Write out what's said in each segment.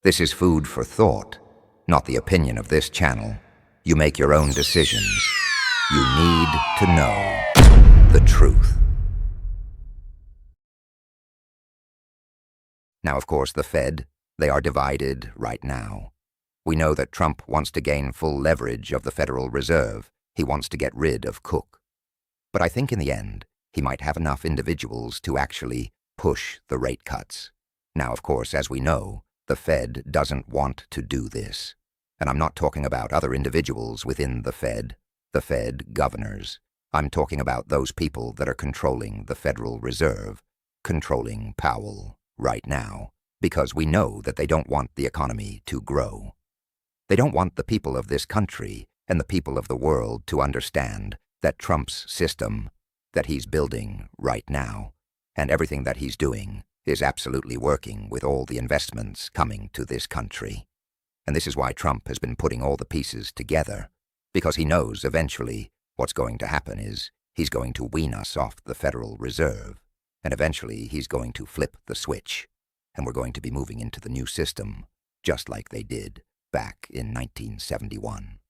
This is food for thought, not the opinion of this channel. You make your own decisions. You need to know the truth. Now, of course, the Fed, they are divided right now. We know that Trump wants to gain full leverage of the Federal Reserve. He wants to get rid of Cook. But I think in the end, he might have enough individuals to actually push the rate cuts. Now, of course, as we know, the Fed doesn't want to do this. And I'm not talking about other individuals within the Fed governors. I'm talking about those people that are controlling the Federal Reserve, controlling Powell right now, because we know that they don't want the economy to grow. They don't want the people of this country and the people of the world to understand that Trump's system that he's building right now and everything that he's doing is absolutely working with all the investments coming to this country. And this is why Trump has been putting all the pieces together, because he knows eventually what's going to happen is he's going to wean us off the Federal Reserve, and eventually he's going to flip the switch, and we're going to be moving into the new system, just like they did back in 1971.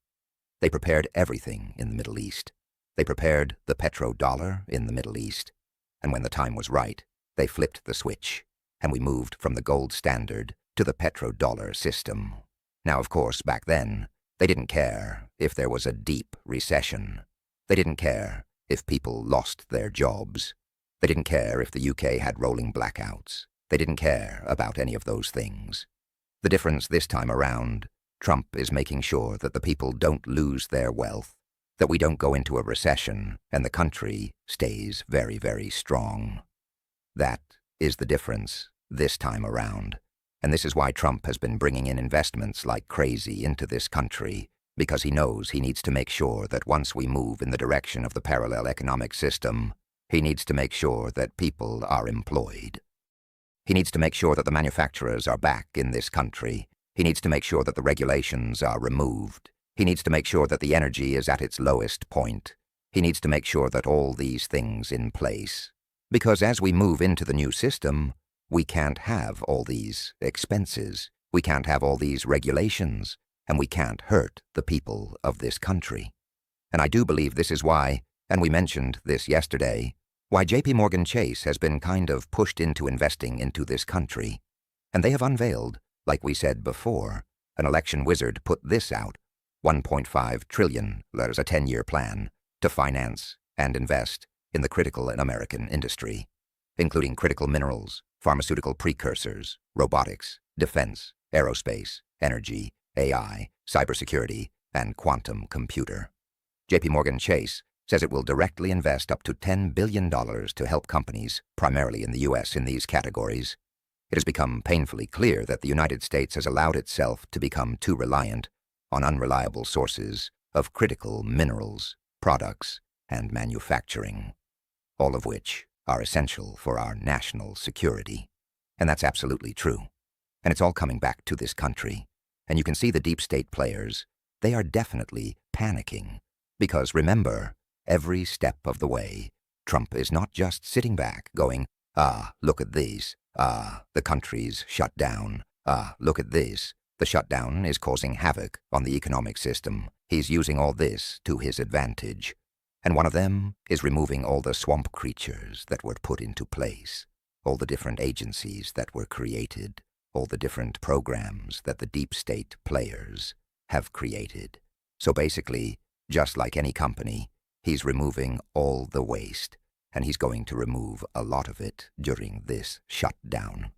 They prepared everything in the Middle East. They prepared the petrodollar in the Middle East, and when the time was right, they flipped the switch, and we moved from the gold standard to the petrodollar system. Now, of course, back then, they didn't care if there was a deep recession. They didn't care if people lost their jobs. They didn't care if the UK had rolling blackouts. They didn't care about any of those things. The difference this time around, Trump is making sure that the people don't lose their wealth, that we don't go into a recession, and the country stays very, very strong. That is the difference this time around. And this is why Trump has been bringing in investments like crazy into this country, because he knows he needs to make sure that once we move in the direction of the parallel economic system, he needs to make sure that people are employed. He needs to make sure that the manufacturers are back in this country. He needs to make sure that the regulations are removed. He needs to make sure that the energy is at its lowest point. He needs to make sure that all these things in place. Because as we move into the new system, we can't have all these expenses, we can't have all these regulations, and we can't hurt the people of this country. And I do believe this is why, and we mentioned this yesterday, why JP Chase has been kind of pushed into investing into this country. And they have unveiled, like we said before, an election wizard put this out, $1.5 trillion, there's a 10-year plan, to finance and invest in the critical and American industry, including critical minerals, pharmaceutical precursors, robotics, defense, aerospace, energy, AI, cybersecurity, and quantum computer. JP Chase says it will directly invest up to $10 billion to help companies, primarily in the U.S., in these categories. It has become painfully clear that the United States has allowed itself to become too reliant on unreliable sources of critical minerals, products, and manufacturing, all of which are essential for our national security. And that's absolutely true. And it's all coming back to this country. And you can see the deep state players, they are definitely panicking. Because remember, every step of the way, Trump is not just sitting back going, look at these. The country's shut down. Look at this. The shutdown is causing havoc on the economic system. He's using all this to his advantage. And one of them is removing all the swamp creatures that were put into place, all the different agencies that were created, all the different programs that the deep state players have created. So basically, just like any company, he's removing all the waste, and he's going to remove a lot of it during this shutdown.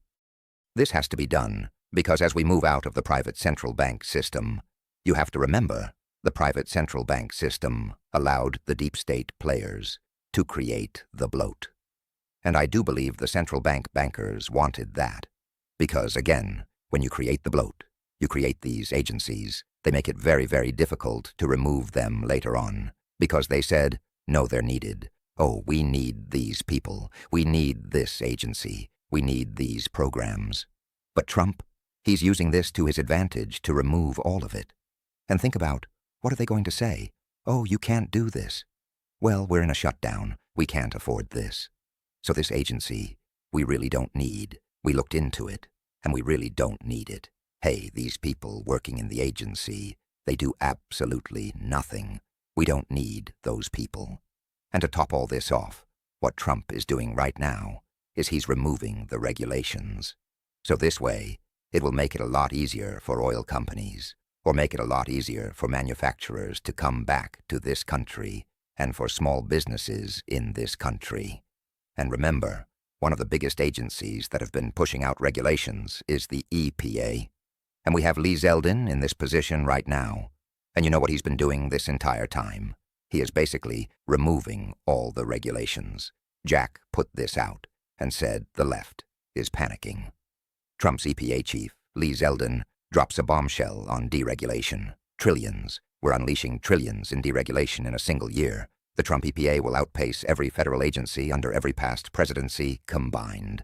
This has to be done because as we move out of the private central bank system, you have to remember the private central bank system allowed the deep state players to create the bloat. And I do believe the central bank bankers wanted that. Because, again, when you create the bloat, you create these agencies, they make it very, very difficult to remove them later on. Because they said, no, they're needed. Oh, we need these people. We need this agency. We need these programs. But Trump, he's using this to his advantage to remove all of it. And think about, what are they going to say? Oh, you can't do this. Well, we're in a shutdown. We can't afford this. So this agency, we really don't need. We looked into it, and we really don't need it. hey, these people working in the agency, they do absolutely nothing. We don't need those people. And to top all this off, what Trump is doing right now is he's removing the regulations. So this way, it will make it a lot easier for oil companies, or make it a lot easier for manufacturers to come back to this country and for small businesses in this country. And remember, one of the biggest agencies that have been pushing out regulations is the EPA. And we have Lee Zeldin in this position right now. And you know what he's been doing this entire time? He is basically removing all the regulations. Jack put this out and said the left is panicking. Trump's EPA chief, Lee Zeldin, drops a bombshell on deregulation. Trillions. We're unleashing trillions in deregulation in a single year. The Trump EPA will outpace every federal agency under every past presidency combined.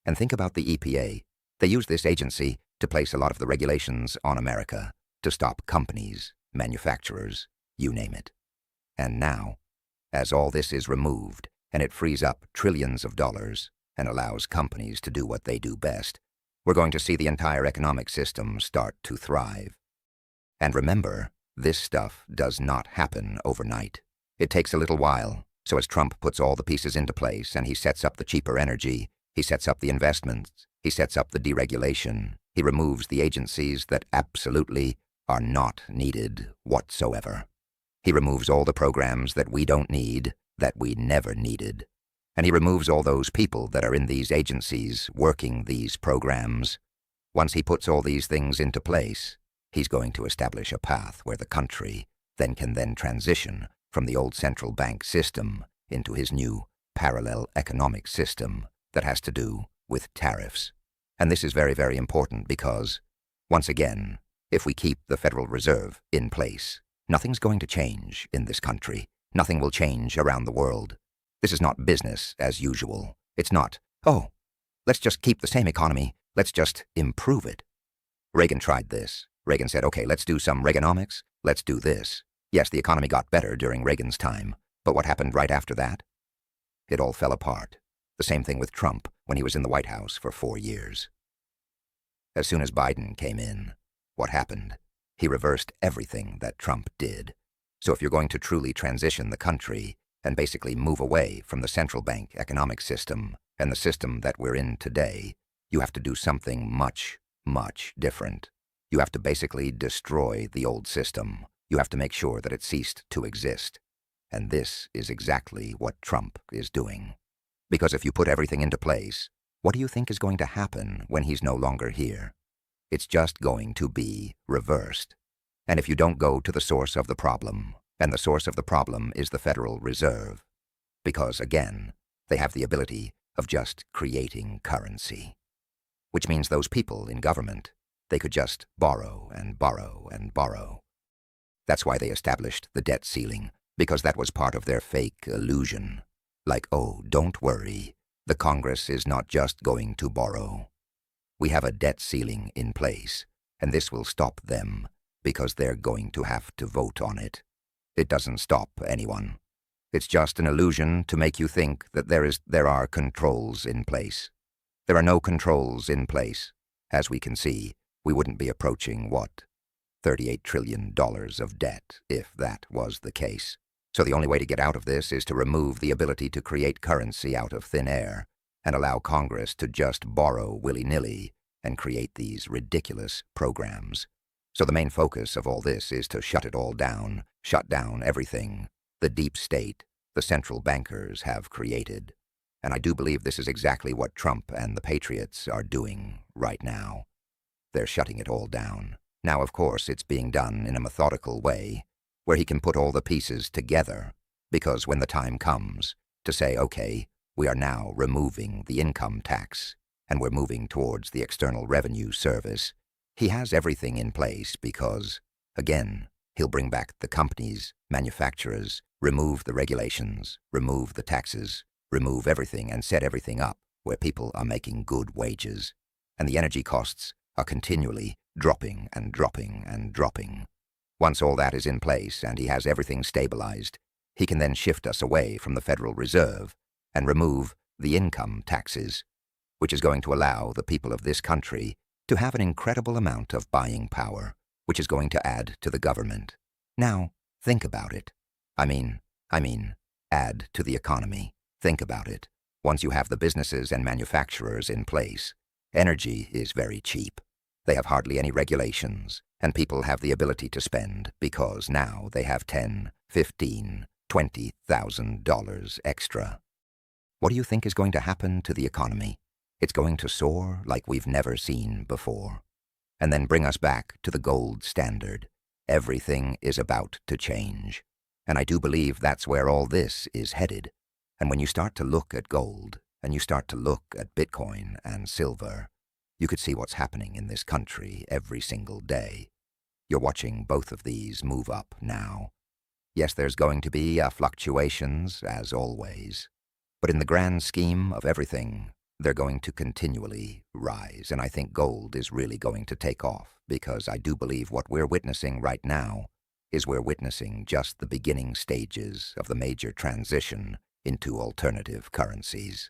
And think about the EPA. They use this agency to place a lot of the regulations on America, to stop companies, manufacturers, you name it. And now, as all this is removed, and it frees up trillions of dollars and allows companies to do what they do best, we're going to see the entire economic system start to thrive. And remember, this stuff does not happen overnight. It takes a little while. So as Trump puts all the pieces into place and he sets up the cheaper energy, he sets up the investments, he sets up the deregulation, he removes the agencies that absolutely are not needed whatsoever. He removes all the programs that we don't need, that we never needed. And he removes all those people that are in these agencies working these programs. Once he puts all these things into place, he's going to establish a path where the country can transition from the old central bank system into his new parallel economic system that has to do with tariffs. And this is very, very important because, once again, if we keep the Federal Reserve in place, nothing's going to change in this country. Nothing will change around the world. This is not business as usual. It's not, oh, let's just keep the same economy. Let's just improve it. Reagan tried this. Reagan said, okay, let's do some Reaganomics. Let's do this. Yes, the economy got better during Reagan's time, but what happened right after that? It all fell apart. The same thing with Trump when he was in the White House for 4 years. As soon as Biden came in, what happened? He reversed everything that Trump did. So if you're going to truly transition the country and basically move away from the central bank economic system and the system that we're in today, you have to do something much, much different. You have to basically destroy the old system. You have to make sure that it ceased to exist. And this is exactly what Trump is doing. Because if you put everything into place, what do you think is going to happen when he's no longer here? It's just going to be reversed. And if you don't go to the source of the problem, and the source of the problem is the Federal Reserve, because, again, they have the ability of just creating currency, which means those people in government, they could just borrow and borrow and borrow. That's why they established the debt ceiling, because that was part of their fake illusion. Like, oh, don't worry, the Congress is not just going to borrow. We have a debt ceiling in place, and this will stop them, because they're going to have to vote on it. It doesn't stop anyone. It's just an illusion to make you think that there are controls in place. There are no controls in place. As we can see, we wouldn't be approaching, what, $38 trillion of debt, if that was the case. So the only way to get out of this is to remove the ability to create currency out of thin air and allow Congress to just borrow willy-nilly and create these ridiculous programs. So the main focus of all this is to shut it all down, shut down everything the deep state, the central bankers have created. And I do believe this is exactly what Trump and the Patriots are doing right now. They're shutting it all down. Now, of course, it's being done in a methodical way, where he can put all the pieces together, because when the time comes to say, okay, we are now removing the income tax, and we're moving towards the External Revenue Service, he has everything in place because, again, he'll bring back the companies, manufacturers, remove the regulations, remove the taxes, remove everything and set everything up where people are making good wages, and the energy costs are continually dropping and dropping and dropping. Once all that is in place and he has everything stabilized, he can then shift us away from the Federal Reserve and remove the income taxes, which is going to allow the people of this country to have an incredible amount of buying power, which is going to add to the government. Now, think about it. I mean, add to the economy. Think about it. Once you have the businesses and manufacturers in place, energy is very cheap. They have hardly any regulations, and people have the ability to spend because now they have $10, $15, $20,000 extra. What do you think is going to happen to the economy? It's going to soar like we've never seen before. And then bring us back to the gold standard. Everything is about to change. And I do believe that's where all this is headed. And when you start to look at gold, and you start to look at Bitcoin and silver, you could see what's happening in this country every single day. You're watching both of these move up now. Yes, there's going to be fluctuations, as always. But in the grand scheme of everything, they're going to continually rise. And I think gold is really going to take off, because I do believe what we're witnessing right now is we're witnessing just the beginning stages of the major transition into alternative currencies.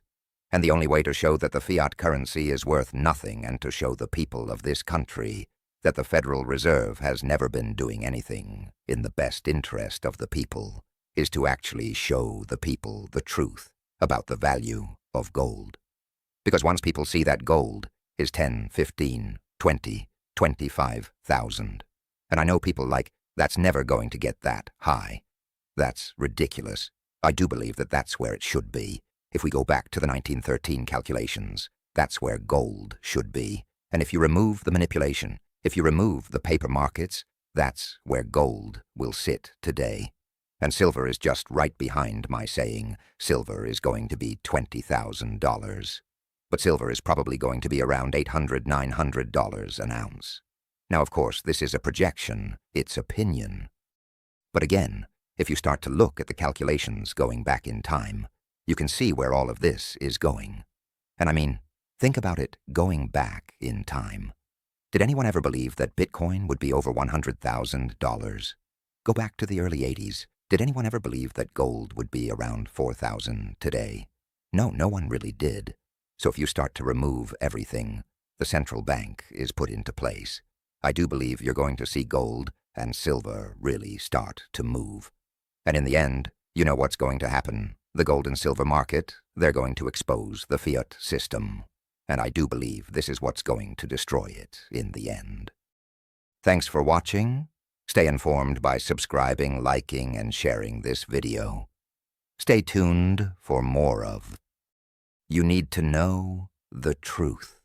And the only way to show that the fiat currency is worth nothing and to show the people of this country that the Federal Reserve has never been doing anything in the best interest of the people is to actually show the people the truth about the value of gold. Because once people see that gold is 10, 15, 20, 25,000, and I know people like, that's never going to get that high. That's ridiculous. I do believe that that's where it should be. If we go back to the 1913 calculations, that's where gold should be. And if you remove the manipulation, if you remove the paper markets, that's where gold will sit today. And silver is just right behind my saying silver is going to be $20,000. But silver is probably going to be around $800, $900 an ounce. Now, of course, this is a projection, it's opinion. But again, if you start to look at the calculations going back in time, you can see where all of this is going. And I mean, think about it going back in time. Did anyone ever believe that Bitcoin would be over $100,000? Go back to the early 80s. Did anyone ever believe that gold would be around 4,000 today? No, no one really did. So if you start to remove everything, the central bank is put into place. I do believe you're going to see gold and silver really start to move. And in the end, you know what's going to happen. The gold and silver market, they're going to expose the fiat system. And I do believe this is what's going to destroy it in the end. Thanks for watching. Stay informed by subscribing, liking, and sharing this video. Stay tuned for more of You Need to Know the Truth.